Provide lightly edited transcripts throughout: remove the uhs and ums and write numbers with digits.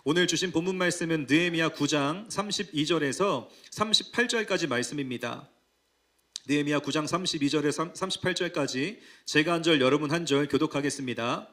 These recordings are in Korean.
오늘 주신 본문 말씀은 느헤미야 9장 32절에서 38절까지 말씀입니다. 느헤미야 9장 32절에서 38절까지 제가 한 절 여러분 한 절 교독하겠습니다.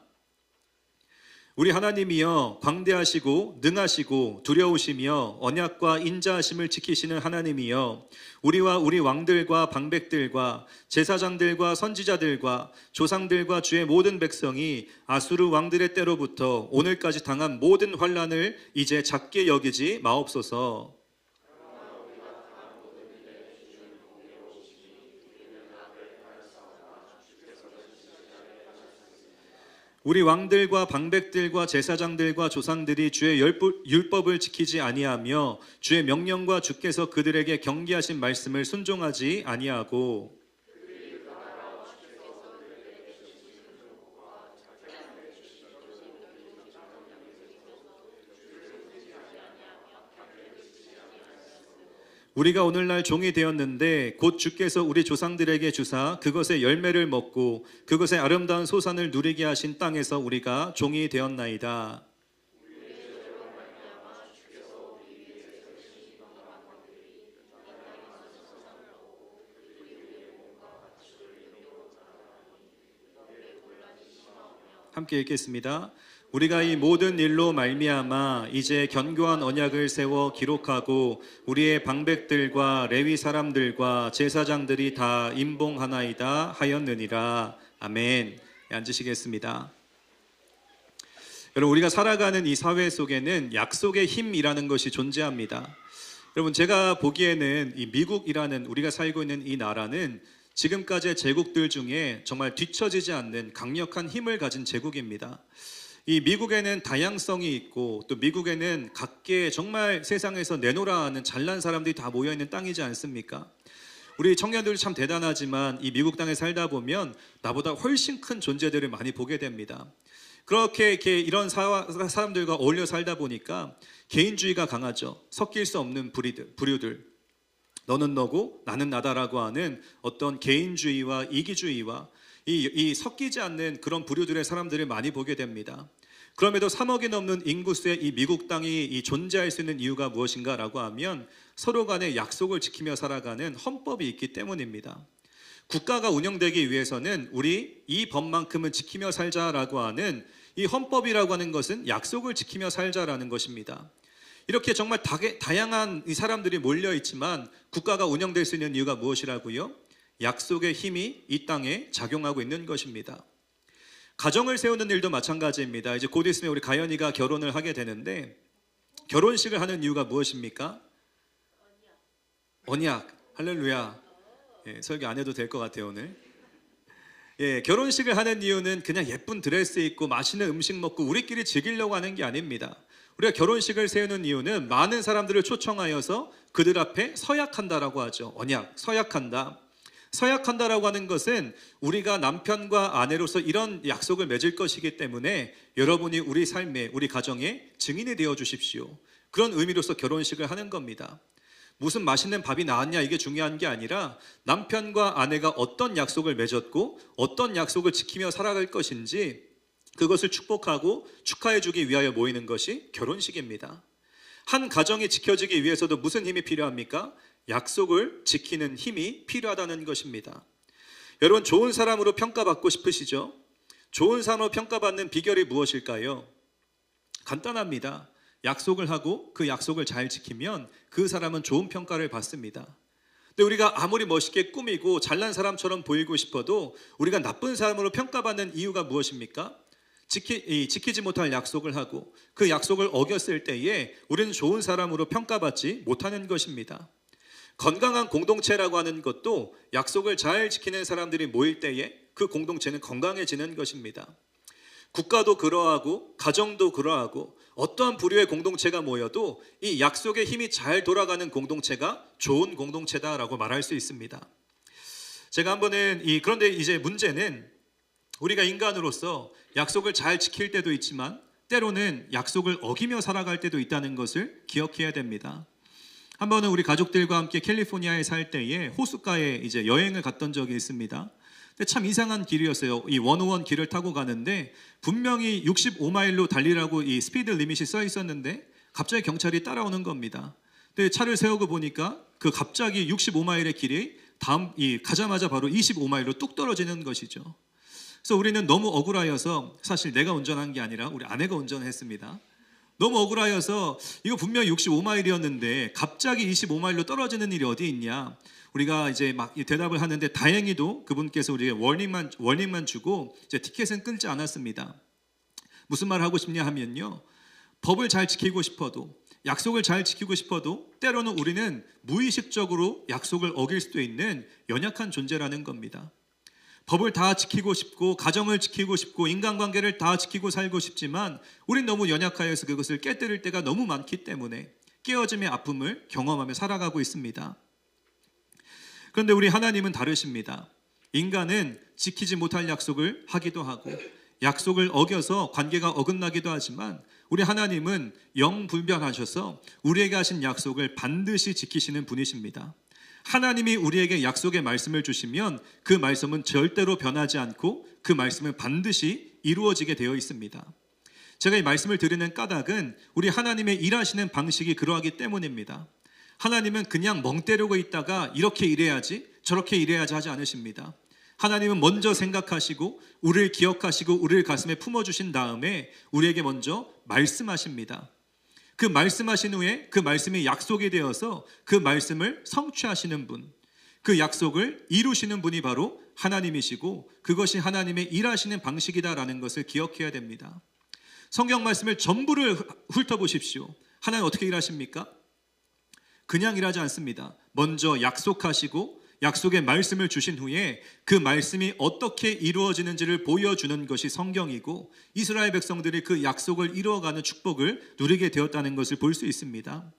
우리 하나님이여 광대하시고 능하시고 두려우시며 언약과 인자하심을 지키시는 하나님이여 우리와 우리 왕들과 방백들과 제사장들과 선지자들과 조상들과 주의 모든 백성이 아수르 왕들의 때로부터 오늘까지 당한 모든 환난을 이제 작게 여기지 마옵소서. 우리 왕들과 방백들과 제사장들과 조상들이 주의 율법을 지키지 아니하며 주의 명령과 주께서 그들에게 경계하신 말씀을 순종하지 아니하고 우리가 오늘날 종이 되었는데 곧 주께서 우리 조상들에게 주사 그것의 열매를 먹고 그것의 아름다운 소산을 누리게 하신 땅에서 우리가 종이 되었나이다. 함께 읽겠습니다. 우리가 이 모든 일로 말미암아 이제 견고한 언약을 세워 기록하고 우리의 방백들과 레위 사람들과 제사장들이 다 임봉하나이다 하였느니라. 아멘. 앉으시겠습니다. 여러분, 우리가 살아가는 이 사회 속에는 약속의 힘이라는 것이 존재합니다. 여러분, 제가 보기에는 이 미국이라는 우리가 살고 있는 이 나라는 지금까지의 제국들 중에 정말 뒤처지지 않는 강력한 힘을 가진 제국입니다. 이 미국에는 다양성이 있고 또 미국에는 각계 정말 세상에서 내놓으라 하는 잘난 사람들이 다 모여있는 땅이지 않습니까? 우리 청년들이 참 대단하지만 이 미국 땅에 살다 보면 나보다 훨씬 큰 존재들을 많이 보게 됩니다. 그렇게 이런 사람들과 어울려 살다 보니까 개인주의가 강하죠. 섞일 수 없는 부류들. 너는 너고 나는 나다라고 하는 어떤 개인주의와 이기주의와 이 섞이지 않는 그런 부류들의 사람들을 많이 보게 됩니다. 그럼에도 3억이 넘는 인구수의 이 미국 땅이 존재할 수 있는 이유가 무엇인가라고 하면 서로 간의 약속을 지키며 살아가는 헌법이 있기 때문입니다. 국가가 운영되기 위해서는 우리 이 법만큼은 지키며 살자라고 하는 이 헌법이라고 하는 것은 약속을 지키며 살자라는 것입니다. 이렇게 정말 다양한 이 사람들이 몰려있지만 국가가 운영될 수 있는 이유가 무엇이라고요? 약속의 힘이 이 땅에 작용하고 있는 것입니다. 가정을 세우는 일도 마찬가지입니다. 이제 곧 있으면 우리 가연이가 결혼을 하게 되는데 결혼식을 하는 이유가 무엇입니까? 언약. 할렐루야. 설교 안 해도 될 것 같아요 오늘. 결혼식을 하는 이유는 그냥 예쁜 드레스 입고 맛있는 음식 먹고 우리끼리 즐기려고 하는 게 아닙니다. 우리가 결혼식을 세우는 이유는 많은 사람들을 초청하여서 그들 앞에 서약한다라고 하죠. 언약, 서약한다. 서약한다라고 하는 것은 우리가 남편과 아내로서 이런 약속을 맺을 것이기 때문에 여러분이 우리 삶에, 우리 가정에 증인이 되어 주십시오. 그런 의미로서 결혼식을 하는 겁니다. 무슨 맛있는 밥이 나왔냐 이게 중요한 게 아니라 남편과 아내가 어떤 약속을 맺었고 어떤 약속을 지키며 살아갈 것인지 그것을 축복하고 축하해 주기 위하여 모이는 것이 결혼식입니다. 한 가정이 지켜지기 위해서도 무슨 힘이 필요합니까? 약속을 지키는 힘이 필요하다는 것입니다. 여러분, 좋은 사람으로 평가받고 싶으시죠? 좋은 사람으로 평가받는 비결이 무엇일까요? 간단합니다. 약속을 하고 그 약속을 잘 지키면 그 사람은 좋은 평가를 받습니다. 근데 우리가 아무리 멋있게 꾸미고 잘난 사람처럼 보이고 싶어도 우리가 나쁜 사람으로 평가받는 이유가 무엇입니까? 지키지 못할 약속을 하고 그 약속을 어겼을 때에 우리는 좋은 사람으로 평가받지 못하는 것입니다. 건강한 공동체라고 하는 것도 약속을 잘 지키는 사람들이 모일 때에 그 공동체는 건강해지는 것입니다. 국가도 그러하고 가정도 그러하고 어떠한 부류의 공동체가 모여도 이 약속의 힘이 잘 돌아가는 공동체가 좋은 공동체다라고 말할 수 있습니다. 제가 그런데 이제 문제는 우리가 인간으로서 약속을 잘 지킬 때도 있지만 때로는 약속을 어기며 살아갈 때도 있다는 것을 기억해야 됩니다. 한 번은 우리 가족들과 함께 캘리포니아에 살 때에 호숫가에 이제 여행을 갔던 적이 있습니다. 참 이상한 길이었어요. 이 101 길을 타고 가는데 분명히 65마일로 달리라고 이 스피드 리밋이 써 있었는데 갑자기 경찰이 따라오는 겁니다. 근데 차를 세우고 보니까 그 갑자기 65마일의 길이 가자마자 바로 25마일로 뚝 떨어지는 것이죠. 그래서 우리는 너무 억울하여서, 사실 내가 운전한 게 아니라 우리 아내가 운전했습니다. 너무 억울하여서 이거 분명히 65마일이었는데 갑자기 25마일로 떨어지는 일이 어디 있냐. 우리가 이제 막 대답을 하는데 다행히도 그분께서 우리에게 워닝만 주고 이제 티켓은 끊지 않았습니다. 무슨 말을 하고 싶냐 하면요, 법을 잘 지키고 싶어도, 약속을 잘 지키고 싶어도 때로는 우리는 무의식적으로 약속을 어길 수도 있는 연약한 존재라는 겁니다. 법을 다 지키고 싶고 가정을 지키고 싶고 인간관계를 다 지키고 살고 싶지만 우린 너무 연약하여서 그것을 깨뜨릴 때가 너무 많기 때문에 깨어짐의 아픔을 경험하며 살아가고 있습니다. 그런데 우리 하나님은 다르십니다. 인간은 지키지 못할 약속을 하기도 하고 약속을 어겨서 관계가 어긋나기도 하지만 우리 하나님은 영불변하셔서 우리에게 하신 약속을 반드시 지키시는 분이십니다. 하나님이 우리에게 약속의 말씀을 주시면 그 말씀은 절대로 변하지 않고 그 말씀은 반드시 이루어지게 되어 있습니다. 제가 이 말씀을 드리는 까닭은 우리 하나님의 일하시는 방식이 그러하기 때문입니다. 하나님은 그냥 멍 때리고 있다가 이렇게 일해야지 저렇게 일해야지 하지 않으십니다. 하나님은 먼저 생각하시고 우리를 기억하시고 우리를 가슴에 품어주신 다음에 우리에게 먼저 말씀하십니다. 그 말씀하신 후에 그 말씀이 약속이 되어서 그 말씀을 성취하시는 분, 그 약속을 이루시는 분이 바로 하나님이시고 그것이 하나님의 일하시는 방식이다라는 것을 기억해야 됩니다. 성경 말씀을 전부를 훑어보십시오. 하나님 어떻게 일하십니까? 그냥 일하지 않습니다. 먼저 약속하시고 약속의 말씀을 주신 후에 그 말씀이 어떻게 이루어지는지를 보여주는 것이 성경이고 이스라엘 백성들이 그 약속을 이루어가는 축복을 누리게 되었다는 것을 볼 수 있습니다.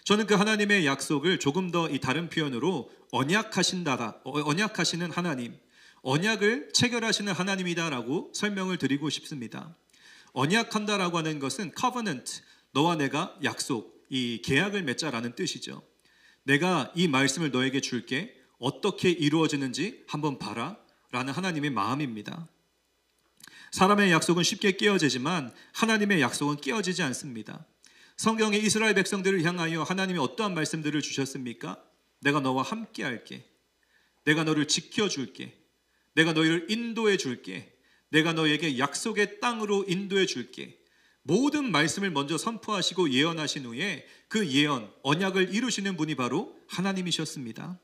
저는 그 하나님의 약속을 조금 더 이 다른 표현으로 언약하시는 하나님, 언약을 체결하시는 하나님이다라고 설명을 드리고 싶습니다. 언약한다라고 하는 것은 covenant, 너와 내가 약속, 이 계약을 맺자라는 뜻이죠. 내가 이 말씀을 너에게 줄게, 어떻게 이루어지는지 한번 봐라 라는 하나님의 마음입니다. 사람의 약속은 쉽게 깨어지지만 하나님의 약속은 깨어지지 않습니다. 성경에 이스라엘 백성들을 향하여 하나님이 어떠한 말씀들을 주셨습니까? 내가 너와 함께 할게, 내가 너를 지켜줄게, 내가 너희를 인도해 줄게, 내가 너에게 약속의 땅으로 인도해 줄게. 모든 말씀을 먼저 선포하시고 예언하신 후에 그 예언, 언약을 이루시는 분이 바로 하나님이셨습니다.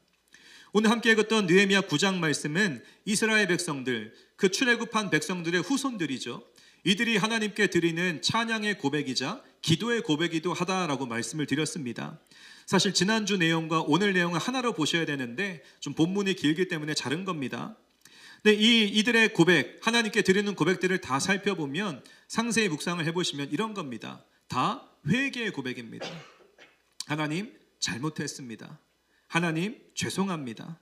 오늘 함께 읽었던 느헤미야 9장 말씀은 이스라엘 백성들, 그 출애굽한 백성들의 후손들이죠. 이들이 하나님께 드리는 찬양의 고백이자 기도의 고백이기도 하다라고 말씀을 드렸습니다. 사실 지난주 내용과 오늘 내용을 하나로 보셔야 되는데 좀 본문이 길기 때문에 자른 겁니다. 근데 이들의 고백, 하나님께 드리는 고백들을 다 살펴보면 상세히 묵상을 해보시면 이런 겁니다. 다 회개의 고백입니다. 하나님 잘못했습니다. 하나님 죄송합니다.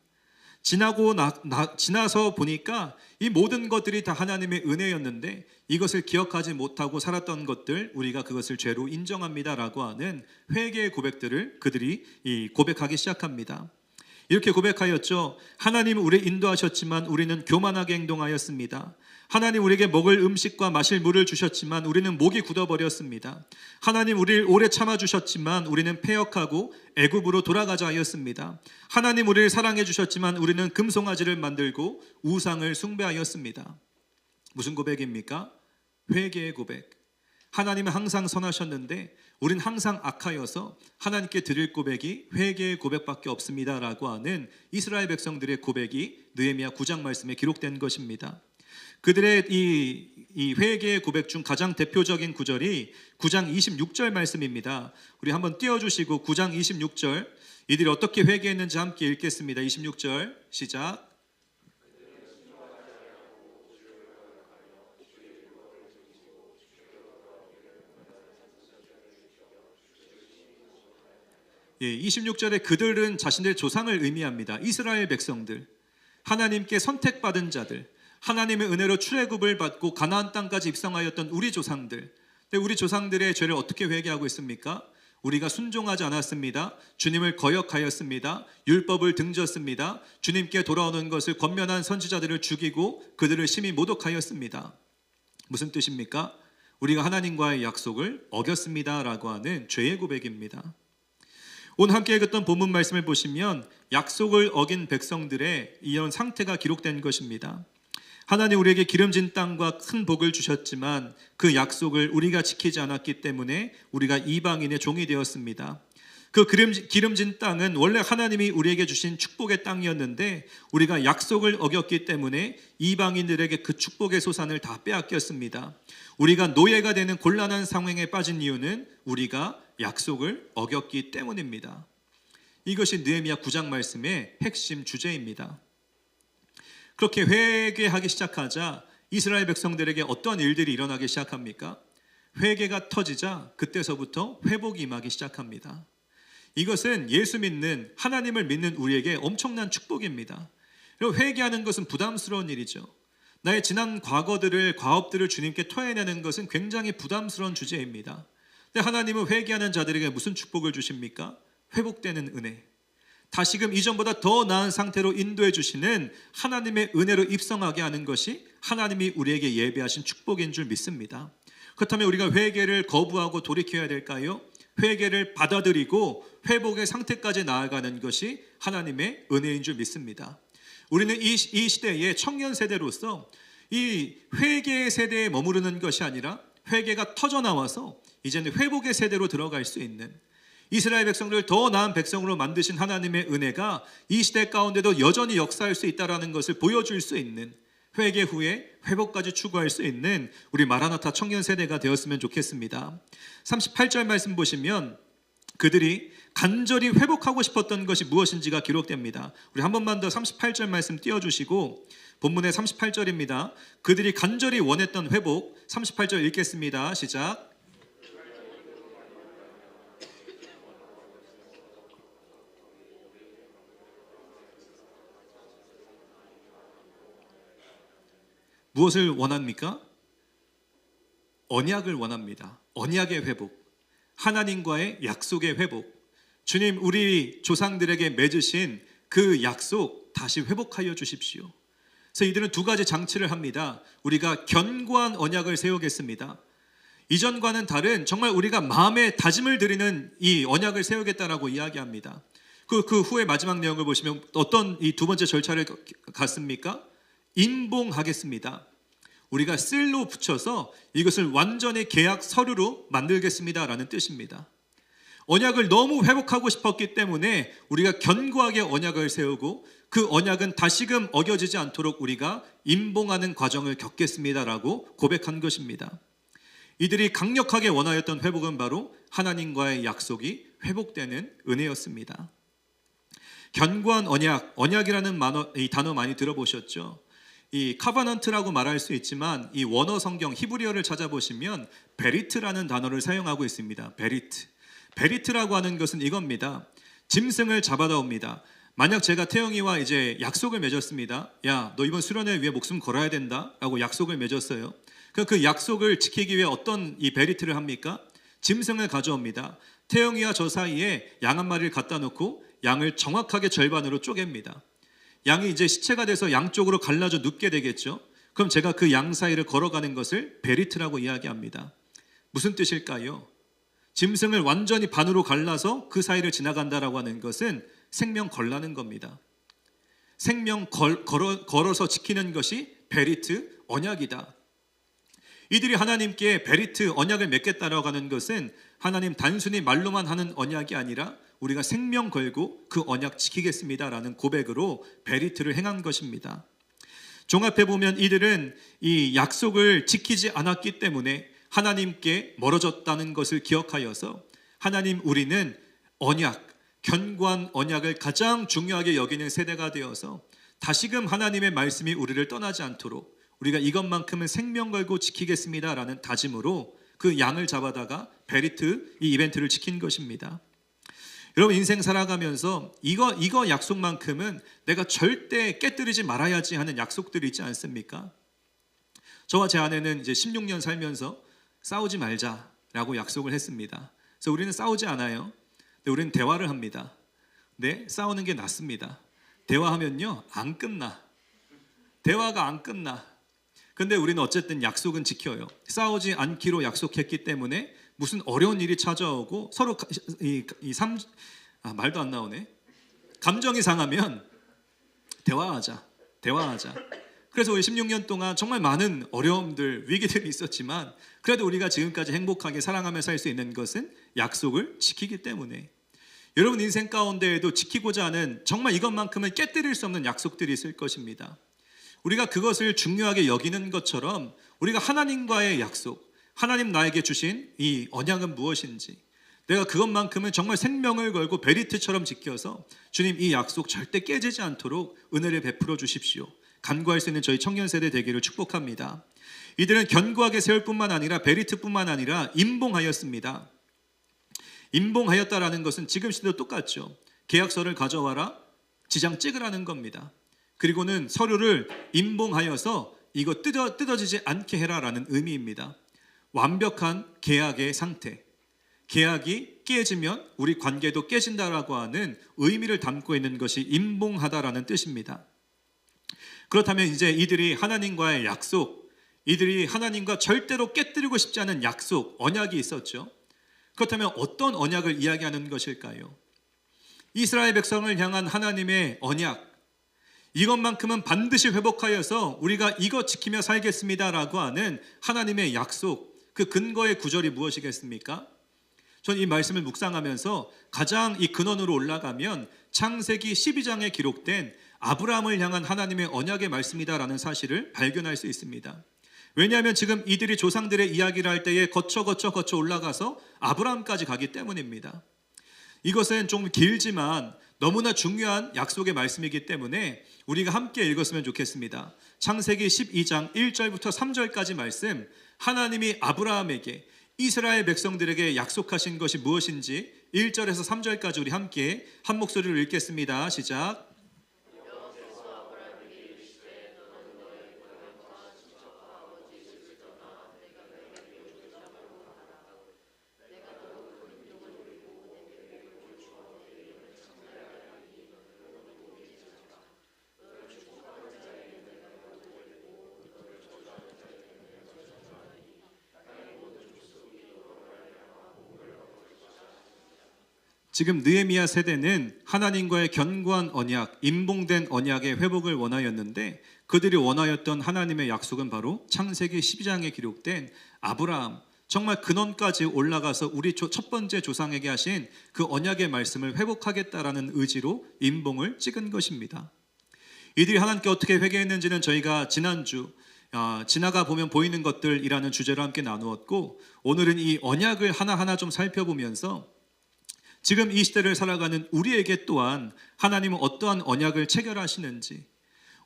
지나서 보니까 이 모든 것들이 다 하나님의 은혜였는데 이것을 기억하지 못하고 살았던 것들, 우리가 그것을 죄로 인정합니다라고 하는 회개의 고백들을 그들이 고백하기 시작합니다. 이렇게 고백하였죠. 하나님 우리 인도하셨지만 우리는 교만하게 행동하였습니다. 하나님 우리에게 먹을 음식과 마실 물을 주셨지만 우리는 목이 굳어버렸습니다. 하나님 우리를 오래 참아주셨지만 우리는 패역하고 애굽으로 돌아가자 하였습니다. 하나님 우리를 사랑해 주셨지만 우리는 금송아지를 만들고 우상을 숭배하였습니다. 무슨 고백입니까? 회개의 고백. 하나님은 항상 선하셨는데 우린 항상 악하여서 하나님께 드릴 고백이 회개의 고백밖에 없습니다라고 하는 이스라엘 백성들의 고백이 느헤미야 9장 말씀에 기록된 것입니다. 그들의 이 회개의 고백 중 가장 대표적인 구절이 9장 26절 말씀입니다. 우리 한번 띄워주시고 9장 26절, 이들이 어떻게 회개했는지 함께 읽겠습니다. 26절 시작. 예, 26절에 그들은 자신들의 조상을 의미합니다. 이스라엘 백성들, 하나님께 선택받은 자들, 하나님의 은혜로 출애굽을 받고 가나안 땅까지 입성하였던 우리 조상들. 우리 조상들의 죄를 어떻게 회개하고 있습니까? 우리가 순종하지 않았습니다. 주님을 거역하였습니다. 율법을 등졌습니다. 주님께 돌아오는 것을 권면한 선지자들을 죽이고 그들을 심히 모독하였습니다. 무슨 뜻입니까? 우리가 하나님과의 약속을 어겼습니다라고 하는 죄의 고백입니다. 오늘 함께 읽었던 본문 말씀을 보시면 약속을 어긴 백성들의 이런 상태가 기록된 것입니다. 하나님 우리에게 기름진 땅과 큰 복을 주셨지만 그 약속을 우리가 지키지 않았기 때문에 우리가 이방인의 종이 되었습니다. 그 기름진 땅은 원래 하나님이 우리에게 주신 축복의 땅이었는데 우리가 약속을 어겼기 때문에 이방인들에게 그 축복의 소산을 다 빼앗겼습니다. 우리가 노예가 되는 곤란한 상황에 빠진 이유는 우리가 약속을 어겼기 때문입니다. 이것이 느헤미야 9장 말씀의 핵심 주제입니다. 그렇게 회개하기 시작하자 이스라엘 백성들에게 어떤 일들이 일어나기 시작합니까? 회개가 터지자 그때서부터 회복이 임하기 시작합니다. 이것은 예수 믿는 하나님을 믿는 우리에게 엄청난 축복입니다. 회개하는 것은 부담스러운 일이죠. 나의 지난 과업들을 주님께 토해내는 것은 굉장히 부담스러운 주제입니다. 근데 하나님은 회개하는 자들에게 무슨 축복을 주십니까? 회복되는 은혜. 다시금 이전보다 더 나은 상태로 인도해 주시는 하나님의 은혜로 입성하게 하는 것이 하나님이 우리에게 예배하신 축복인 줄 믿습니다. 그렇다면 우리가 회개를 거부하고 돌이켜야 될까요? 회개를 받아들이고 회복의 상태까지 나아가는 것이 하나님의 은혜인 줄 믿습니다. 우리는 이 시대의 청년 세대로서 이 회개의 세대에 머무르는 것이 아니라 회개가 터져나와서 이제는 회복의 세대로 들어갈 수 있는 이스라엘 백성들을 더 나은 백성으로 만드신 하나님의 은혜가 이 시대 가운데도 여전히 역사할 수 있다는 것을 보여줄 수 있는 회개 후에 회복까지 추구할 수 있는 우리 마라나타 청년 세대가 되었으면 좋겠습니다. 38절 말씀 보시면 그들이 간절히 회복하고 싶었던 것이 무엇인지가 기록됩니다. 우리 한 번만 더 38절 말씀 띄워주시고 본문의 38절입니다. 그들이 간절히 원했던 회복 38절 읽겠습니다. 시작. 무엇을 원합니까? 언약을 원합니다. 언약의 회복, 하나님과의 약속의 회복. 주님 우리 조상들에게 맺으신 그 약속 다시 회복하여 주십시오. 그래서 이들은 두 가지 장치를 합니다. 우리가 견고한 언약을 세우겠습니다. 이전과는 다른 정말 우리가 마음에 다짐을 드리는 이 언약을 세우겠다라고 이야기합니다. 그 후에 마지막 내용을 보시면 어떤 이 두 번째 절차를 갔습니까? 인봉하겠습니다. 우리가 쓸로 붙여서 이것을 완전히 계약 서류로 만들겠습니다라는 뜻입니다. 언약을 너무 회복하고 싶었기 때문에 우리가 견고하게 언약을 세우고 그 언약은 다시금 어겨지지 않도록 우리가 인봉하는 과정을 겪겠습니다라고 고백한 것입니다. 이들이 강력하게 원하였던 회복은 바로 하나님과의 약속이 회복되는 은혜였습니다. 견고한 언약이라는 이 단어 많이 들어보셨죠? 이 카바넌트라고 말할 수 있지만 이 원어 성경 히브리어를 찾아보시면 베리트라는 단어를 사용하고 있습니다. 베리트라고 하는 것은 이겁니다. 짐승을 잡아다 옵니다. 만약 제가 태영이와 이제 약속을 맺었습니다. 야, 너 이번 수련회 위해 목숨 걸어야 된다 라고 약속을 맺었어요. 그 약속을 지키기 위해 어떤 이 베리트를 합니까? 짐승을 가져옵니다. 태영이와 저 사이에 양 한 마리를 갖다 놓고 양을 정확하게 절반으로 쪼갭니다. 양이 이제 시체가 돼서 양쪽으로 갈라져 눕게 되겠죠. 그럼 제가 그 양 사이를 걸어가는 것을 베리트라고 이야기합니다. 무슨 뜻일까요? 짐승을 완전히 반으로 갈라서 그 사이를 지나간다라고 하는 것은 생명 걸라는 겁니다. 생명 걸어서 지키는 것이 베리트 언약이다. 이들이 하나님께 베리트 언약을 맺겠다라고 하는 것은 하나님 단순히 말로만 하는 언약이 아니라 우리가 생명 걸고 그 언약 지키겠습니다라는 고백으로 베리트를 행한 것입니다. 종합해 보면 이들은 이 약속을 지키지 않았기 때문에 하나님께 멀어졌다는 것을 기억하여서 하나님 우리는 언약, 견고한 언약을 가장 중요하게 여기는 세대가 되어서 다시금 하나님의 말씀이 우리를 떠나지 않도록 우리가 이것만큼은 생명 걸고 지키겠습니다라는 다짐으로 그 양을 잡아다가 베리트 이 이벤트를 지킨 것입니다. 여러분 인생 살아가면서 이거 약속만큼은 내가 절대 깨뜨리지 말아야지 하는 약속들이 있지 않습니까? 저와 제 아내는 이제 16년 살면서 싸우지 말자라고 약속을 했습니다. 그래서 우리는 싸우지 않아요. 근데 우리는 대화를 합니다. 네, 싸우는 게 낫습니다. 대화하면요, 안 끝나. 대화가 안 끝나. 근데 우리는 어쨌든 약속은 지켜요. 싸우지 않기로 약속했기 때문에 무슨 어려운 일이 찾아오고 서로 말도 안 나오네. 감정이 상하면 대화하자. 그래서 우리 16년 동안 정말 많은 어려움들, 위기들이 있었지만 그래도 우리가 지금까지 행복하게 사랑하며 살 수 있는 것은 약속을 지키기 때문에. 여러분 인생 가운데에도 지키고자 하는 정말 이것만큼은 깨뜨릴 수 없는 약속들이 있을 것입니다. 우리가 그것을 중요하게 여기는 것처럼 우리가 하나님과의 약속, 하나님 나에게 주신 이 언약은 무엇인지, 내가 그것만큼은 정말 생명을 걸고 베리트처럼 지켜서 주님 이 약속 절대 깨지지 않도록 은혜를 베풀어 주십시오. 간구할 수 있는 저희 청년 세대 되기를 축복합니다. 이들은 견고하게 세울 뿐만 아니라 베리트뿐만 아니라 임봉하였습니다. 임봉하였다라는 것은 지금 시대도 똑같죠. 계약서를 가져와라, 지장 찍으라는 겁니다. 그리고는 서류를 임봉하여서 이거 뜯어지지 않게 해라라는 의미입니다. 완벽한 계약의 상태. 계약이 깨지면 우리 관계도 깨진다라고 하는 의미를 담고 있는 것이 임봉하다라는 뜻입니다. 그렇다면 이제 이들이 하나님과의 약속, 이들이 하나님과 절대로 깨뜨리고 싶지 않은 약속, 언약이 있었죠. 그렇다면 어떤 언약을 이야기하는 것일까요? 이스라엘 백성을 향한 하나님의 언약, 이것만큼은 반드시 회복하여서 우리가 이거 지키며 살겠습니다라고 하는 하나님의 약속, 그 근거의 구절이 무엇이겠습니까? 전 이 말씀을 묵상하면서 가장 이 근원으로 올라가면 창세기 12장에 기록된 아브라함을 향한 하나님의 언약의 말씀이다라는 사실을 발견할 수 있습니다. 왜냐하면 지금 이들이 조상들의 이야기를 할 때에 거쳐 올라가서 아브라함까지 가기 때문입니다. 이것은 좀 길지만 너무나 중요한 약속의 말씀이기 때문에 우리가 함께 읽었으면 좋겠습니다. 창세기 12장 1절부터 3절까지 말씀, 하나님이 아브라함에게 이스라엘 백성들에게 약속하신 것이 무엇인지 1절에서 3절까지 우리 함께 한 목소리로 읽겠습니다. 시작. 지금 느헤미야 세대는 하나님과의 견고한 언약, 임봉된 언약의 회복을 원하였는데 그들이 원하였던 하나님의 약속은 바로 창세기 12장에 기록된 아브라함, 정말 근원까지 올라가서 우리 첫 번째 조상에게 하신 그 언약의 말씀을 회복하겠다라는 의지로 임봉을 찍은 것입니다. 이들이 하나님께 어떻게 회개했는지는 저희가 지난주 지나가 보면 보이는 것들이라는 주제로 함께 나누었고, 오늘은 이 언약을 하나하나 좀 살펴보면서 지금 이 시대를 살아가는 우리에게 또한 하나님은 어떠한 언약을 체결하시는지,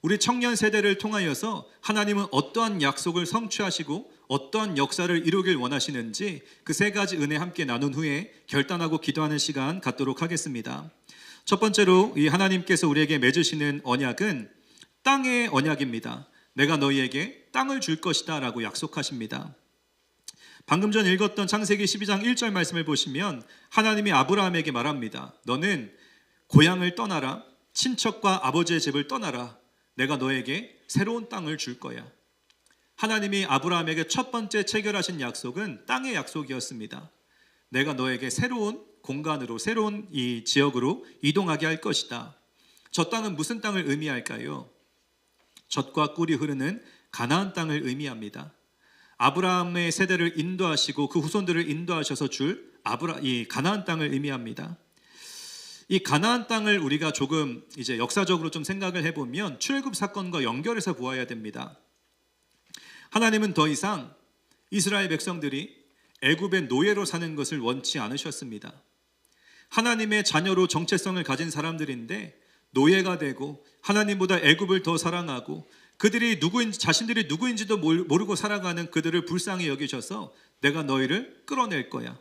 우리 청년 세대를 통하여서 하나님은 어떠한 약속을 성취하시고 어떠한 역사를 이루길 원하시는지 그 세 가지 은혜 함께 나눈 후에 결단하고 기도하는 시간 갖도록 하겠습니다. 첫 번째로 이 하나님께서 우리에게 맺으시는 언약은 땅의 언약입니다. 내가 너희에게 땅을 줄 것이다 라고 약속하십니다. 방금 전 읽었던 창세기 12장 1절 말씀을 보시면 하나님이 아브라함에게 말합니다. 너는 고향을 떠나라, 친척과 아버지의 집을 떠나라, 내가 너에게 새로운 땅을 줄 거야. 하나님이 아브라함에게 첫 번째 체결하신 약속은 땅의 약속이었습니다. 내가 너에게 새로운 공간으로, 새로운 이 지역으로 이동하게 할 것이다. 저 땅은 무슨 땅을 의미할까요? 젖과 꿀이 흐르는 가나안 땅을 의미합니다. 아브라함의 세대를 인도하시고 그 후손들을 인도하셔서 줄 이 가나안 땅을 의미합니다. 이 가나안 땅을 우리가 조금 이제 역사적으로 좀 생각을 해보면 출애굽 사건과 연결해서 보아야 됩니다. 하나님은 더 이상 이스라엘 백성들이 애굽의 노예로 사는 것을 원치 않으셨습니다. 하나님의 자녀로 정체성을 가진 사람들인데 노예가 되고 하나님보다 애굽을 더 사랑하고 그들이 누구인지, 자신들이 누구인지도 모르고 살아가는 그들을 불쌍히 여기셔서 내가 너희를 끌어낼 거야.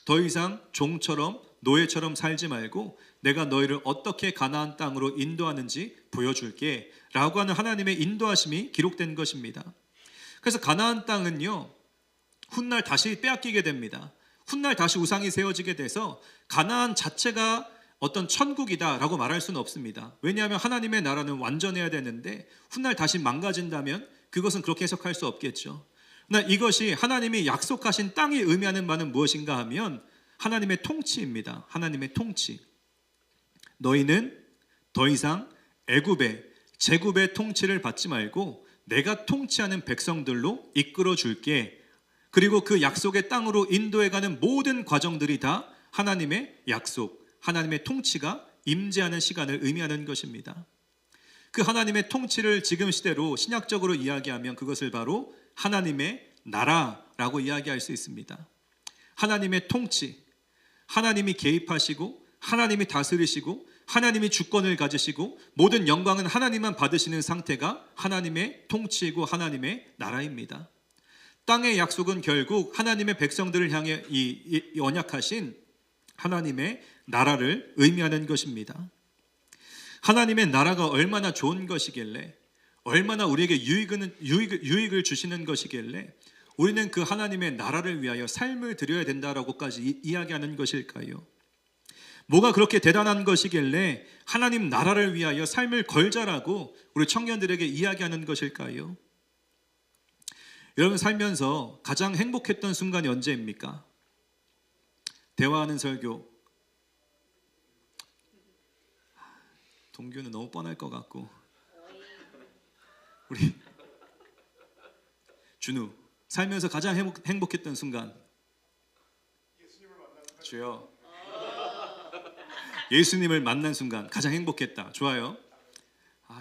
더 이상 종처럼 노예처럼 살지 말고 내가 너희를 어떻게 가나안 땅으로 인도하는지 보여줄게 라고 하는 하나님의 인도하심이 기록된 것입니다. 그래서 가나안 땅은요, 훗날 다시 빼앗기게 됩니다. 훗날 다시 우상이 세워지게 돼서 가나안 자체가 어떤 천국이다라고 말할 수는 없습니다. 왜냐하면 하나님의 나라는 완전해야 되는데 훗날 다시 망가진다면 그것은 그렇게 해석할 수 없겠죠. 그러나 이것이 하나님이 약속하신 땅이 의미하는 바는 무엇인가 하면 하나님의 통치입니다. 하나님의 통치. 너희는 더 이상 애굽의 제국의 통치를 받지 말고 내가 통치하는 백성들로 이끌어 줄게. 그리고 그 약속의 땅으로 인도해가는 모든 과정들이 다 하나님의 약속, 하나님의 통치가 임재하는 시간을 의미하는 것입니다. 그 하나님의 통치를 지금 시대로 신약적으로 이야기하면 그것을 바로 하나님의 나라라고 이야기할 수 있습니다. 하나님의 통치, 하나님이 개입하시고 하나님이 다스리시고 하나님이 주권을 가지시고 모든 영광은 하나님만 받으시는 상태가 하나님의 통치이고 하나님의 나라입니다. 땅의 약속은 결국 하나님의 백성들을 향해 이 언약하신 하나님의 나라를 의미하는 것입니다. 하나님의 나라가 얼마나 좋은 것이길래, 얼마나 우리에게 유익을 주시는 것이길래 우리는 그 하나님의 나라를 위하여 삶을 드려야 된다라고까지 이야기하는 것일까요? 뭐가 그렇게 대단한 것이길래 하나님 나라를 위하여 삶을 걸자라고 우리 청년들에게 이야기하는 것일까요? 여러분 살면서 가장 행복했던 순간이 언제입니까? 대화하는 설교. 동규는 너무 뻔할 것 같고, 우리 준우 살면서 가장 행복했던 순간. 주여, 예수님을 만난 순간 가장 행복했다. 좋아요.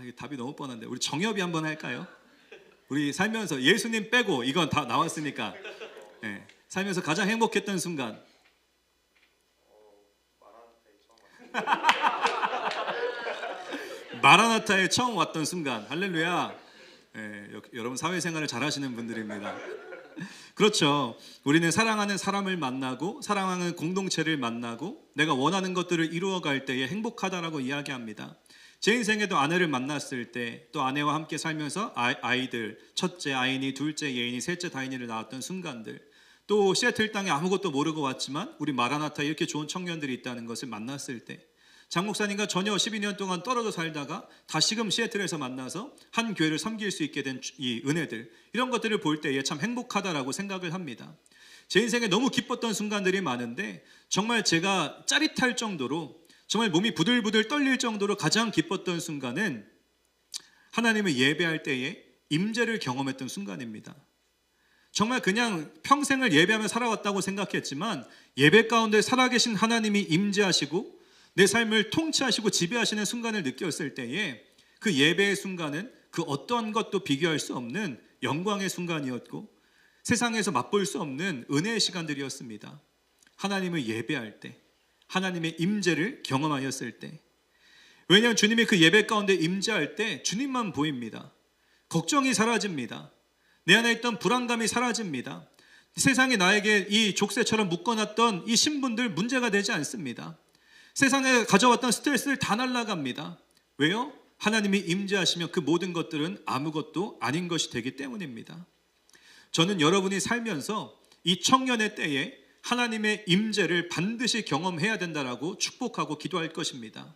이게 답이 너무 뻔한데 우리 정엽이 한번 할까요? 우리 살면서 예수님 빼고 이건 다 나왔으니까 네. 살면서 가장 행복했던 순간. 마라나타에 처음 왔던 순간. 할렐루야. 네, 여러분 사회생활을 잘하시는 분들입니다. 그렇죠. 우리는 사랑하는 사람을 만나고 사랑하는 공동체를 만나고 내가 원하는 것들을 이루어갈 때에 행복하다라고 이야기합니다. 제 인생에도 아내를 만났을 때, 또 아내와 함께 살면서 아이들, 첫째 아인이, 둘째 예인이, 셋째 다인이를 낳았던 순간들, 또 시애틀 땅에 아무것도 모르고 왔지만 우리 마라나타에 이렇게 좋은 청년들이 있다는 것을 만났을 때, 장 목사님과 전혀 12년 동안 떨어져 살다가 다시금 시애틀에서 만나서 한 교회를 섬길 수 있게 된 이 은혜들, 이런 것들을 볼 때에 참 행복하다라고 생각을 합니다. 제 인생에 너무 기뻤던 순간들이 많은데 정말 제가 짜릿할 정도로, 정말 몸이 부들부들 떨릴 정도로 가장 기뻤던 순간은 하나님을 예배할 때에 임재를 경험했던 순간입니다. 정말 그냥 평생을 예배하며 살아왔다고 생각했지만 예배 가운데 살아계신 하나님이 임재하시고 내 삶을 통치하시고 지배하시는 순간을 느꼈을 때에 그 예배의 순간은 그 어떤 것도 비교할 수 없는 영광의 순간이었고 세상에서 맛볼 수 없는 은혜의 시간들이었습니다. 하나님을 예배할 때, 하나님의 임재를 경험하였을 때. 왜냐하면 주님이 그 예배 가운데 임재할 때 주님만 보입니다. 걱정이 사라집니다. 내 안에 있던 불안감이 사라집니다. 세상이 나에게 이 족쇄처럼 묶어놨던 이 신분들 문제가 되지 않습니다. 세상에 가져왔던 스트레스를 다 날아갑니다. 왜요? 하나님이 임재하시면 그 모든 것들은 아무것도 아닌 것이 되기 때문입니다. 저는 여러분이 살면서 이 청년의 때에 하나님의 임재를 반드시 경험해야 된다라고 축복하고 기도할 것입니다.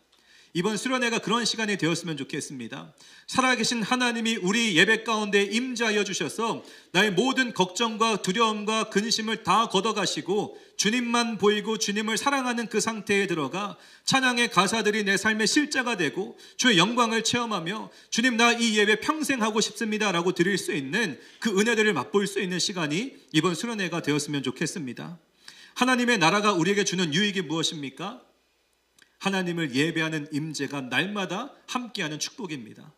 이번 수련회가 그런 시간이 되었으면 좋겠습니다. 살아계신 하나님이 우리 예배 가운데 임재하여 주셔서 나의 모든 걱정과 두려움과 근심을 다 걷어가시고 주님만 보이고 주님을 사랑하는 그 상태에 들어가 찬양의 가사들이 내 삶의 실제가 되고 주의 영광을 체험하며 주님 나 이 예배 평생 하고 싶습니다 라고 드릴 수 있는 그 은혜들을 맛볼 수 있는 시간이 이번 수련회가 되었으면 좋겠습니다. 하나님의 나라가 우리에게 주는 유익이 무엇입니까? 하나님을 예배하는 임재가 날마다 함께하는 축복입니다.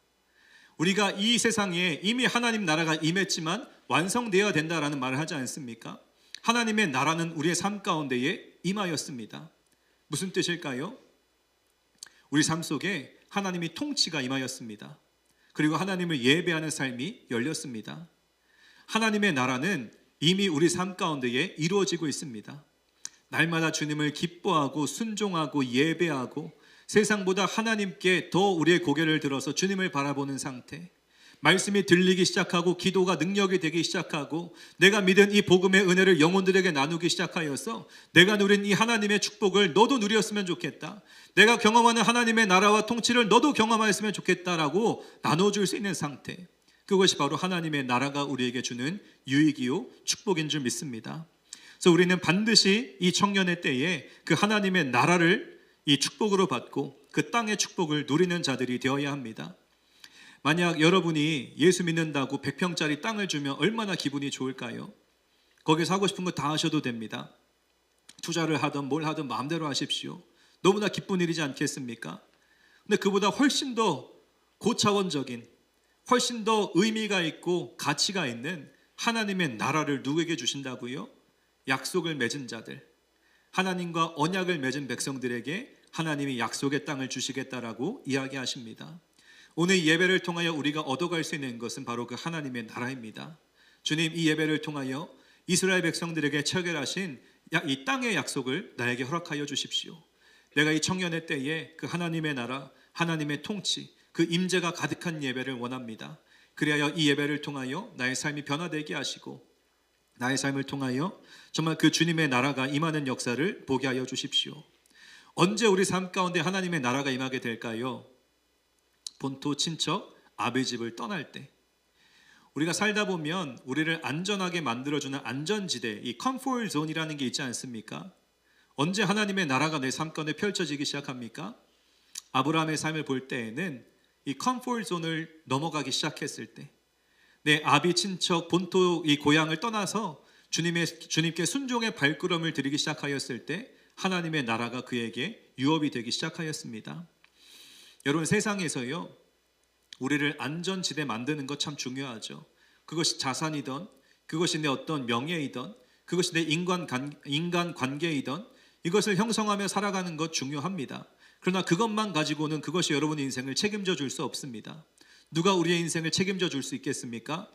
우리가 이 세상에 이미 하나님 나라가 임했지만 완성되어야 된다라는 말을 하지 않습니까? 하나님의 나라는 우리의 삶 가운데에 임하였습니다. 무슨 뜻일까요? 우리 삶 속에 하나님이 통치가 임하였습니다. 그리고 하나님을 예배하는 삶이 열렸습니다. 하나님의 나라는 이미 우리 삶 가운데에 이루어지고 있습니다. 날마다 주님을 기뻐하고 순종하고 예배하고 세상보다 하나님께 더 우리의 고개를 들어서 주님을 바라보는 상태, 말씀이 들리기 시작하고 기도가 능력이 되기 시작하고 내가 믿은 이 복음의 은혜를 영혼들에게 나누기 시작하여서 내가 누린 이 하나님의 축복을 너도 누렸으면 좋겠다. 내가 경험하는 하나님의 나라와 통치를 너도 경험하였으면 좋겠다라고 나눠줄 수 있는 상태. 그것이 바로 하나님의 나라가 우리에게 주는 유익이요 축복인 줄 믿습니다. 그래서 우리는 반드시 이 청년의 때에 그 하나님의 나라를 이 축복으로 받고 그 땅의 축복을 누리는 자들이 되어야 합니다. 만약 여러분이 예수 믿는다고 100평짜리 땅을 주면 얼마나 기분이 좋을까요? 거기서 하고 싶은 거 다 하셔도 됩니다. 투자를 하든 뭘 하든 마음대로 하십시오. 너무나 기쁜 일이지 않겠습니까? 근데 그보다 훨씬 더 고차원적인, 훨씬 더 의미가 있고 가치가 있는 하나님의 나라를 누구에게 주신다고요? 약속을 맺은 자들, 하나님과 언약을 맺은 백성들에게 하나님이 약속의 땅을 주시겠다라고 이야기하십니다. 오늘 이 예배를 통하여 우리가 얻어갈 수 있는 것은 바로 그 하나님의 나라입니다. 주님, 이 예배를 통하여 이스라엘 백성들에게 체결하신 이 땅의 약속을 나에게 허락하여 주십시오. 내가 이 청년의 때에 그 하나님의 나라, 하나님의 통치, 그 임재가 가득한 예배를 원합니다. 그리하여 이 예배를 통하여 나의 삶이 변화되게 하시고 나의 삶을 통하여 정말 그 주님의 나라가 임하는 역사를 보게 하여 주십시오. 언제 우리 삶 가운데 하나님의 나라가 임하게 될까요? 본토, 친척, 아버지 집을 떠날 때. 우리가 살다 보면 우리를 안전하게 만들어주는 안전지대, 이 컴포트 존이라는 게 있지 않습니까? 언제 하나님의 나라가 내 삶 가운데 펼쳐지기 시작합니까? 아브라함의 삶을 볼 때에는 이 컴포트 존을 넘어가기 시작했을 때, 내 아비, 친척, 본토, 이 고향을 떠나서 주님께 순종의 발걸음을 들이기 시작하였을 때 하나님의 나라가 그에게 유업이 되기 시작하였습니다. 여러분, 세상에서요, 우리를 안전지대 만드는 것 참 중요하죠. 그것이 자산이든, 그것이 내 어떤 명예이든, 그것이 내 인간 관계이든 이것을 형성하며 살아가는 것 중요합니다. 그러나 그것만 가지고는 그것이 여러분의 인생을 책임져 줄 수 없습니다. 누가 우리의 인생을 책임져 줄 수 있겠습니까?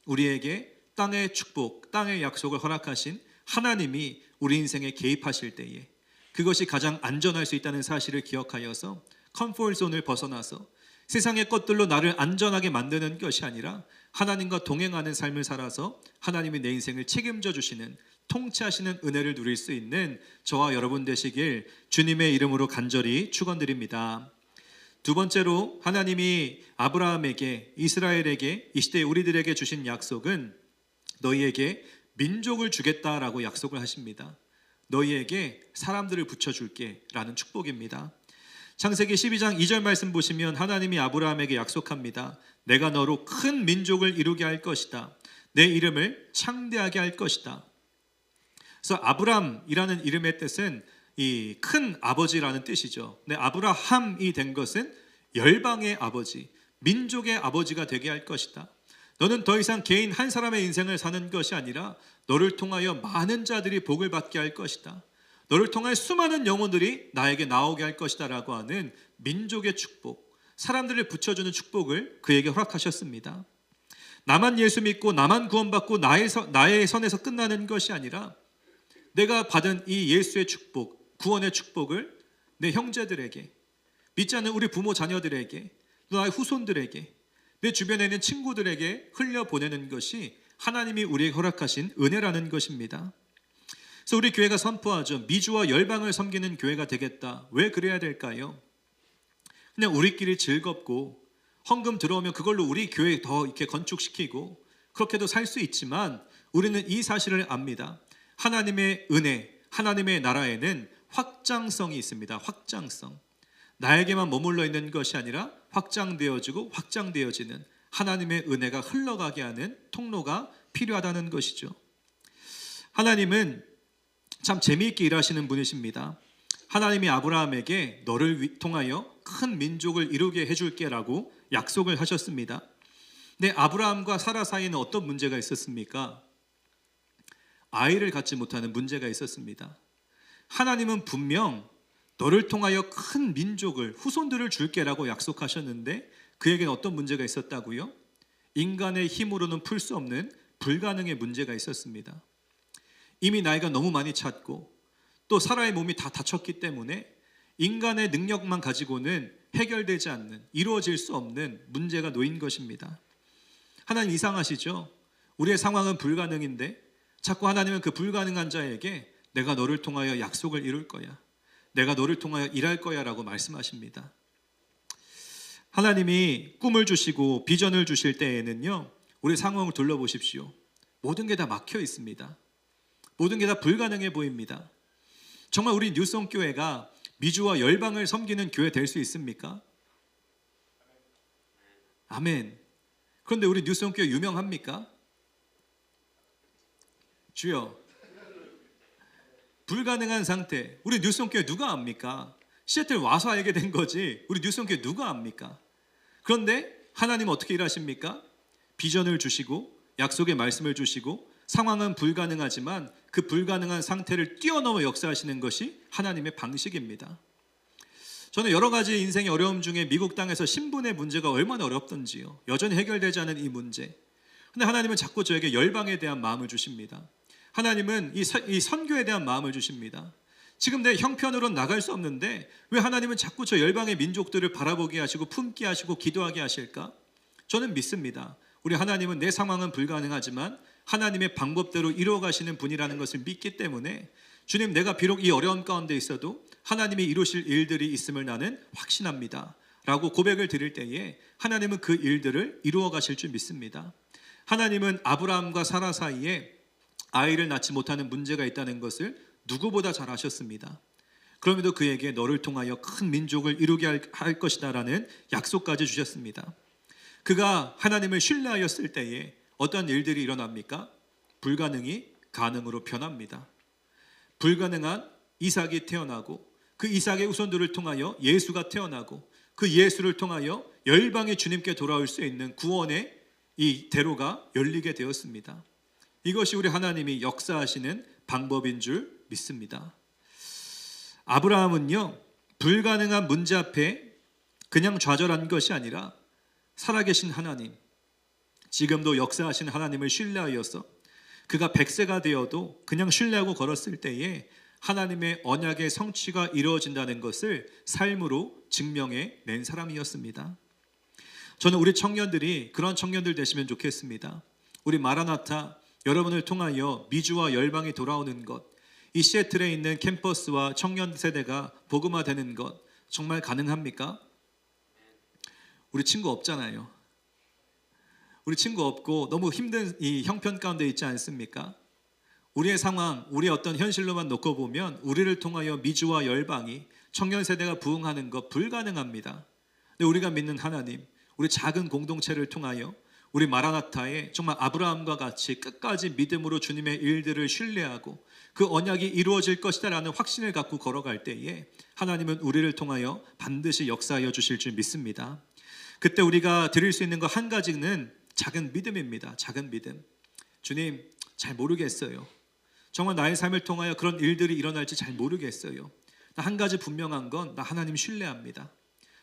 우리에게 땅의 축복, 땅의 약속을 허락하신 하나님이 우리 인생에 개입하실 때에 그것이 가장 안전할 수 있다는 사실을 기억하여서 컴포트존을 벗어나서 세상의 것들로 나를 안전하게 만드는 것이 아니라 하나님과 동행하는 삶을 살아서 하나님이 내 인생을 책임져 주시는, 통치하시는 은혜를 누릴 수 있는 저와 여러분 되시길 주님의 이름으로 간절히 축원드립니다. 두 번째로 하나님이 아브라함에게, 이스라엘에게, 이 시대에 우리들에게 주신 약속은 너희에게 민족을 주겠다라고 약속을 하십니다. 너희에게 사람들을 붙여줄게 라는 축복입니다. 창세기 12장 2절 말씀 보시면 하나님이 아브라함에게 약속합니다. 내가 너로 큰 민족을 이루게 할 것이다. 내 이름을 창대하게 할 것이다. 그래서 아브람이라는 이름의 뜻은 이 큰 아버지라는 뜻이죠. 근데 아브라함이 된 것은 열방의 아버지, 민족의 아버지가 되게 할 것이다. 너는 더 이상 개인 한 사람의 인생을 사는 것이 아니라 너를 통하여 많은 자들이 복을 받게 할 것이다. 너를 통해 수많은 영혼들이 나에게 나오게 할 것이다 라고 하는 민족의 축복, 사람들을 붙여주는 축복을 그에게 허락하셨습니다. 나만 예수 믿고 나만 구원받고 나의 선에서 끝나는 것이 아니라 내가 받은 이 예수의 축복, 구원의 축복을 내 형제들에게, 믿지 않는 우리 부모 자녀들에게, 나의 후손들에게, 내 주변에 있는 친구들에게 흘려보내는 것이 하나님이 우리에게 허락하신 은혜라는 것입니다. 그래서 우리 교회가 선포하죠. 미주와 열방을 섬기는 교회가 되겠다. 왜 그래야 될까요? 그냥 우리끼리 즐겁고 헌금 들어오면 그걸로 우리 교회 더 이렇게 건축시키고 그렇게도 살 수 있지만 우리는 이 사실을 압니다. 하나님의 은혜, 하나님의 나라에는 확장성이 있습니다. 확장성. 나에게만 머물러 있는 것이 아니라 확장되어지고 확장되어지는 하나님의 은혜가 흘러가게 하는 통로가 필요하다는 것이죠. 하나님은 참 재미있게 일하시는 분이십니다. 하나님이 아브라함에게 너를 통하여 큰 민족을 이루게 해줄게 라고 약속을 하셨습니다. 근데 아브라함과 사라 사이에는 어떤 문제가 있었습니까? 아이를 갖지 못하는 문제가 있었습니다. 하나님은 분명 너를 통하여 큰 민족을, 후손들을 줄게 라고 약속하셨는데 그에게는 어떤 문제가 있었다고요? 인간의 힘으로는 풀 수 없는 불가능의 문제가 있었습니다. 이미 나이가 너무 많이 찼고 또 사라의 몸이 다 다쳤기 때문에 인간의 능력만 가지고는 해결되지 않는, 이루어질 수 없는 문제가 놓인 것입니다. 하나님 이상하시죠? 우리의 상황은 불가능인데 자꾸 하나님은 그 불가능한 자에게 내가 너를 통하여 약속을 이룰 거야, 내가 너를 통하여 일할 거야 라고 말씀하십니다. 하나님이 꿈을 주시고 비전을 주실 때에는요, 우리 상황을 둘러보십시오. 모든 게 다 막혀 있습니다. 모든 게 다 불가능해 보입니다. 정말 우리 뉴송 교회가 미주와 열방을 섬기는 교회 될 수 있습니까? 아멘. 그런데 우리 뉴송 교회 유명합니까? 주여, 불가능한 상태, 우리 뉴송 교회 누가 압니까? 시애틀 와서 알게 된 거지 우리 뉴송 교회 누가 압니까? 그런데 하나님은 어떻게 일하십니까? 비전을 주시고 약속의 말씀을 주시고 상황은 불가능하지만 그 불가능한 상태를 뛰어넘어 역사하시는 것이 하나님의 방식입니다. 저는 여러 가지 인생의 어려움 중에 미국 땅에서 신분의 문제가 얼마나 어렵던지요, 여전히 해결되지 않은 이 문제. 근데 하나님은 자꾸 저에게 열방에 대한 마음을 주십니다. 하나님은 이 선교에 대한 마음을 주십니다. 지금 내 형편으로는 나갈 수 없는데 왜 하나님은 자꾸 저 열방의 민족들을 바라보게 하시고 품게 하시고 기도하게 하실까? 저는 믿습니다. 우리 하나님은 내 상황은 불가능하지만 하나님의 방법대로 이루어가시는 분이라는 것을 믿기 때문에, 주님, 내가 비록 이 어려운 가운데 있어도 하나님이 이루실 일들이 있음을 나는 확신합니다 라고 고백을 드릴 때에 하나님은 그 일들을 이루어 가실 줄 믿습니다. 하나님은 아브라함과 사라 사이에 아이를 낳지 못하는 문제가 있다는 것을 누구보다 잘 아셨습니다. 그럼에도 그에게 너를 통하여 큰 민족을 이루게 할 것이다 라는 약속까지 주셨습니다. 그가 하나님을 신뢰하였을 때에 어떤 일들이 일어납니까? 불가능이 가능으로 변합니다. 불가능한 이삭이 태어나고 그 이삭의 후손들을 통하여 예수가 태어나고 그 예수를 통하여 열방의 주님께 돌아올 수 있는 구원의 이 대로가 열리게 되었습니다. 이것이 우리 하나님이 역사하시는 방법인 줄 믿습니다. 아브라함은요, 불가능한 문제 앞에 그냥 좌절한 것이 아니라 살아계신 하나님, 지금도 역사하신 하나님을 신뢰하여서 그가 100세가 되어도 그냥 신뢰하고 걸었을 때에 하나님의 언약의 성취가 이루어진다는 것을 삶으로 증명해 낸 사람이었습니다. 저는 우리 청년들이 그런 청년들 되시면 좋겠습니다. 우리 마라나타, 여러분을 통하여 미주와 열방이 돌아오는 것, 이 시애틀에 있는 캠퍼스와 청년 세대가 복음화되는 것 정말 가능합니까? 우리 친구 없잖아요. 우리 친구 없고 너무 힘든 이 형편 가운데 있지 않습니까? 우리의 상황, 우리의 어떤 현실로만 놓고 보면 우리를 통하여 미주와 열방이, 청년 세대가 부흥하는 것 불가능합니다. 근데 우리가 믿는 하나님, 우리 작은 공동체를 통하여 우리 마라나타에 정말 아브라함과 같이 끝까지 믿음으로 주님의 일들을 신뢰하고 그 언약이 이루어질 것이다 라는 확신을 갖고 걸어갈 때에 하나님은 우리를 통하여 반드시 역사하여 주실 줄 믿습니다. 그때 우리가 드릴 수 있는 것 한 가지는 작은 믿음입니다. 작은 믿음. 주님, 잘 모르겠어요. 정말 나의 삶을 통하여 그런 일들이 일어날지 잘 모르겠어요. 나 한 가지 분명한 건 나 하나님 신뢰합니다.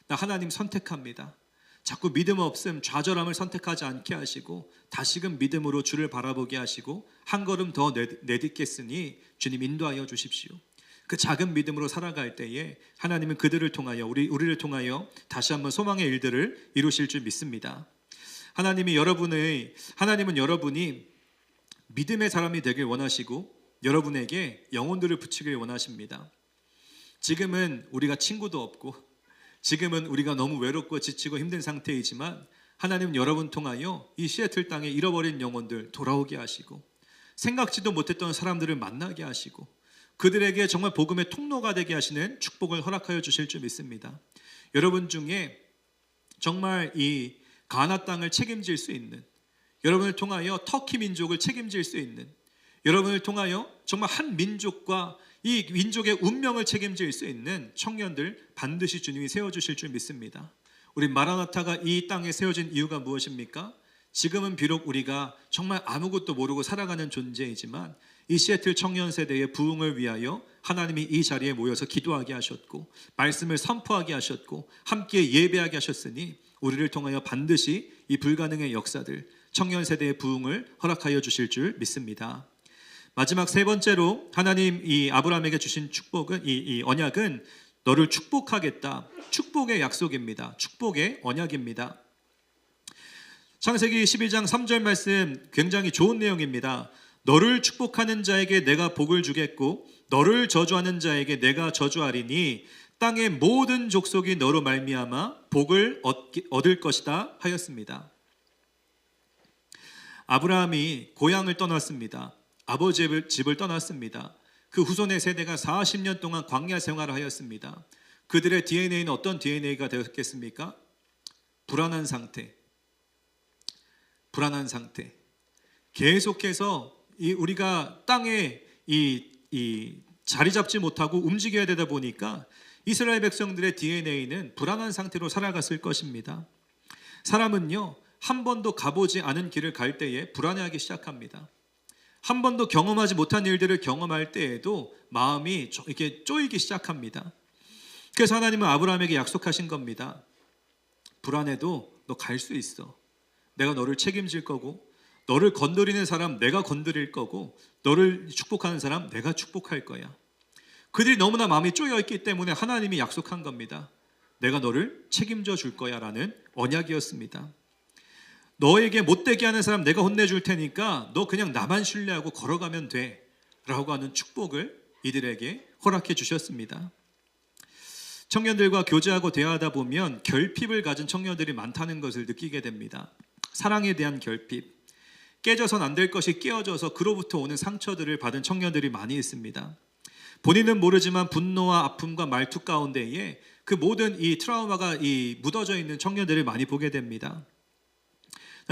나 하나님 선택합니다. 자꾸 믿음 없음, 좌절함을 선택하지 않게 하시고 다시금 믿음으로 주를 바라보게 하시고 한 걸음 더 내딛겠으니 주님 인도하여 주십시오. 그 작은 믿음으로 살아갈 때에 하나님은 그들을 통하여 우리를 통하여 다시 한번 소망의 일들을 이루실 줄 믿습니다. 하나님은 여러분이 믿음의 사람이 되길 원하시고 여러분에게 영혼들을 붙이길 원하십니다. 지금은 우리가 친구도 없고 지금은 우리가 너무 외롭고 지치고 힘든 상태이지만 하나님은 여러분 통하여 이 시애틀 땅에 잃어버린 영혼들 돌아오게 하시고 생각지도 못했던 사람들을 만나게 하시고 그들에게 정말 복음의 통로가 되게 하시는 축복을 허락하여 주실 줄 믿습니다. 여러분 중에 정말 이 가나 땅을 책임질 수 있는, 여러분을 통하여 터키 민족을 책임질 수 있는, 여러분을 통하여 정말 한 민족과 이 민족의 운명을 책임질 수 있는 청년들 반드시 주님이 세워주실 줄 믿습니다. 우리 마라나타가 이 땅에 세워진 이유가 무엇입니까? 지금은 비록 우리가 정말 아무것도 모르고 살아가는 존재이지만 이 시애틀 청년 세대의 부흥을 위하여 하나님이 이 자리에 모여서 기도하게 하셨고 말씀을 선포하게 하셨고 함께 예배하게 하셨으니 우리를 통하여 반드시 이 불가능의 역사들, 청년 세대의 부흥을 허락하여 주실 줄 믿습니다. 마지막 세 번째로 하나님 이 아브라함에게 주신 축복은 이 언약은 너를 축복하겠다. 축복의 약속입니다. 축복의 언약입니다. 창세기 12장 3절 말씀 굉장히 좋은 내용입니다. 너를 축복하는 자에게 내가 복을 주겠고 너를 저주하는 자에게 내가 저주하리니 땅의 모든 족속이 너로 말미암아 복을 얻을 것이다 하였습니다. 아브라함이 고향을 떠났습니다. 아버지의 집을 떠났습니다. 그 후손의 세대가 40년 동안 광야 생활을 하였습니다. 그들의 DNA는 어떤 DNA가 되었겠습니까? 불안한 상태. 불안한 상태. 계속해서 우리가 땅에 자리 잡지 못하고 움직여야 되다 보니까 이스라엘 백성들의 DNA는 불안한 상태로 살아갔을 것입니다. 사람은요, 한 번도 가보지 않은 길을 갈 때에 불안해하기 시작합니다. 한 번도 경험하지 못한 일들을 경험할 때에도 마음이 이렇게 쪼이기 시작합니다. 그래서 하나님은 아브라함에게 약속하신 겁니다. 불안해도 너 갈 수 있어. 내가 너를 책임질 거고, 너를 건드리는 사람 내가 건드릴 거고, 너를 축복하는 사람 내가 축복할 거야. 그들이 너무나 마음이 쪼여있기 때문에 하나님이 약속한 겁니다. 내가 너를 책임져 줄 거야 라는 언약이었습니다. 너에게 못되게 하는 사람 내가 혼내줄 테니까 너 그냥 나만 신뢰하고 걸어가면 돼 라고 하는 축복을 이들에게 허락해 주셨습니다. 청년들과 교제하고 대화하다 보면 결핍을 가진 청년들이 많다는 것을 느끼게 됩니다. 사랑에 대한 결핍, 깨져선 안 될 것이 깨어져서 그로부터 오는 상처들을 받은 청년들이 많이 있습니다. 본인은 모르지만 분노와 아픔과 말투 가운데에 그 모든 이 트라우마가 묻어져 있는 청년들을 많이 보게 됩니다.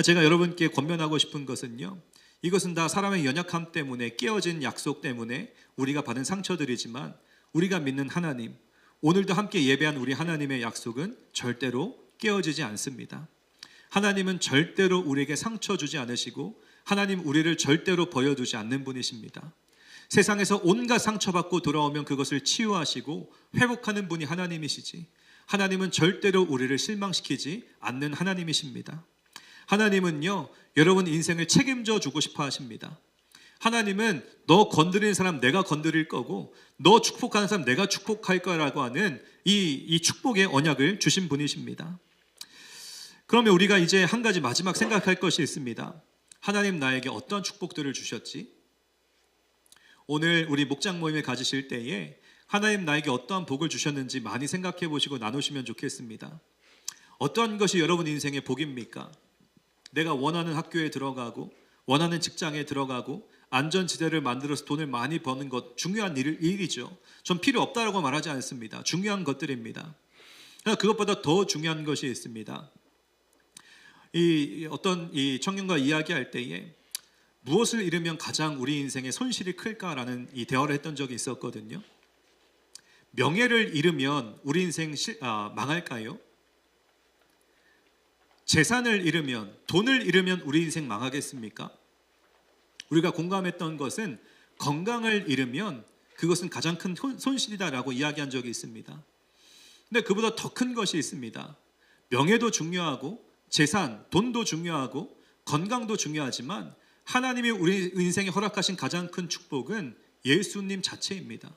제가 여러분께 권면하고 싶은 것은요, 이것은 다 사람의 연약함 때문에, 깨어진 약속 때문에 우리가 받은 상처들이지만 우리가 믿는 하나님, 오늘도 함께 예배한 우리 하나님의 약속은 절대로 깨어지지 않습니다. 하나님은 절대로 우리에게 상처 주지 않으시고 하나님 우리를 절대로 버려두지 않는 분이십니다. 세상에서 온갖 상처받고 돌아오면 그것을 치유하시고 회복하는 분이 하나님이시지, 하나님은 절대로 우리를 실망시키지 않는 하나님이십니다. 하나님은요, 여러분 인생을 책임져 주고 싶어 하십니다. 하나님은 너 건드리는 사람 내가 건드릴 거고, 너 축복하는 사람 내가 축복할 거라고 하는 이 축복의 언약을 주신 분이십니다. 그러면 우리가 이제 한 가지 마지막 생각할 것이 있습니다. 하나님 나에게 어떤 축복들을 주셨지? 오늘 우리 목장 모임을 가지실 때에 하나님 나에게 어떠한 복을 주셨는지 많이 생각해 보시고 나누시면 좋겠습니다. 어떠한 것이 여러분 인생의 복입니까? 내가 원하는 학교에 들어가고 원하는 직장에 들어가고 안전지대를 만들어서 돈을 많이 버는 것, 중요한 일이죠. 전 필요 없다라고 말하지 않습니다. 중요한 것들입니다. 그것보다 더 중요한 것이 있습니다. 어떤 청년과 이야기할 때에 무엇을 잃으면 가장 우리 인생의 손실이 클까라는 대화를 했던 적이 있었거든요. 명예를 잃으면 우리 인생 망할까요? 재산을 잃으면, 돈을 잃으면 우리 인생 망하겠습니까? 우리가 공감했던 것은 건강을 잃으면 그것은 가장 큰 손실이다라고 이야기한 적이 있습니다. 근데 그보다 더 큰 것이 있습니다. 명예도 중요하고 재산, 돈도 중요하고 건강도 중요하지만 하나님이 우리 인생에 허락하신 가장 큰 축복은 예수님 자체입니다.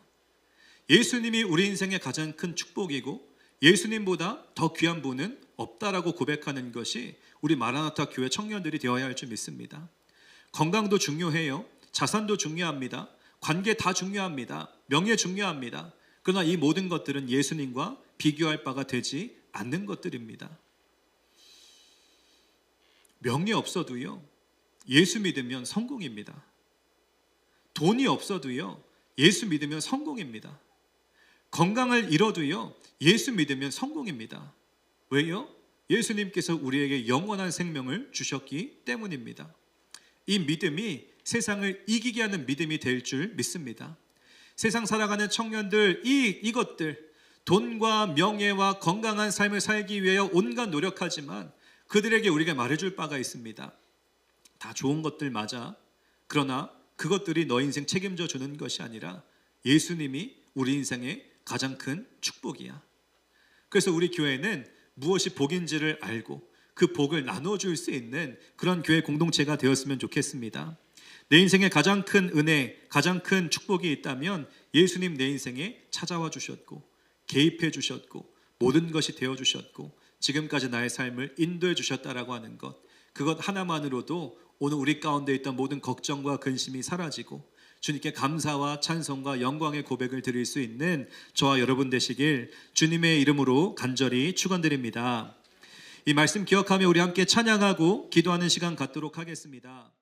예수님이 우리 인생의 가장 큰 축복이고 예수님보다 더 귀한 분은 없다라고 고백하는 것이 우리 마라나타 교회 청년들이 되어야 할 줄 믿습니다. 건강도 중요해요. 자산도 중요합니다. 관계 다 중요합니다. 명예 중요합니다. 그러나 이 모든 것들은 예수님과 비교할 바가 되지 않는 것들입니다. 명예 없어도요, 예수 믿으면 성공입니다. 돈이 없어도요, 예수 믿으면 성공입니다. 건강을 잃어도요, 예수 믿으면 성공입니다. 왜요? 예수님께서 우리에게 영원한 생명을 주셨기 때문입니다. 이 믿음이 세상을 이기게 하는 믿음이 될 줄 믿습니다. 세상 살아가는 청년들, 이것들, 돈과 명예와 건강한 삶을 살기 위해 온갖 노력하지만 그들에게 우리가 말해줄 바가 있습니다. 다 좋은 것들 맞아. 그러나 그것들이 너 인생 책임져 주는 것이 아니라 예수님이 우리 인생의 가장 큰 축복이야. 그래서 우리 교회는 무엇이 복인지를 알고 그 복을 나눠줄 수 있는 그런 교회 공동체가 되었으면 좋겠습니다. 내 인생에 가장 큰 은혜, 가장 큰 축복이 있다면 예수님 내 인생에 찾아와 주셨고 개입해 주셨고 모든 것이 되어 주셨고 지금까지 나의 삶을 인도해 주셨다라고 하는 것, 그것 하나만으로도 오늘 우리 가운데 있던 모든 걱정과 근심이 사라지고 주님께 감사와 찬송과 영광의 고백을 드릴 수 있는 저와 여러분 되시길 주님의 이름으로 간절히 축원드립니다. 이 말씀 기억하며 우리 함께 찬양하고 기도하는 시간 갖도록 하겠습니다.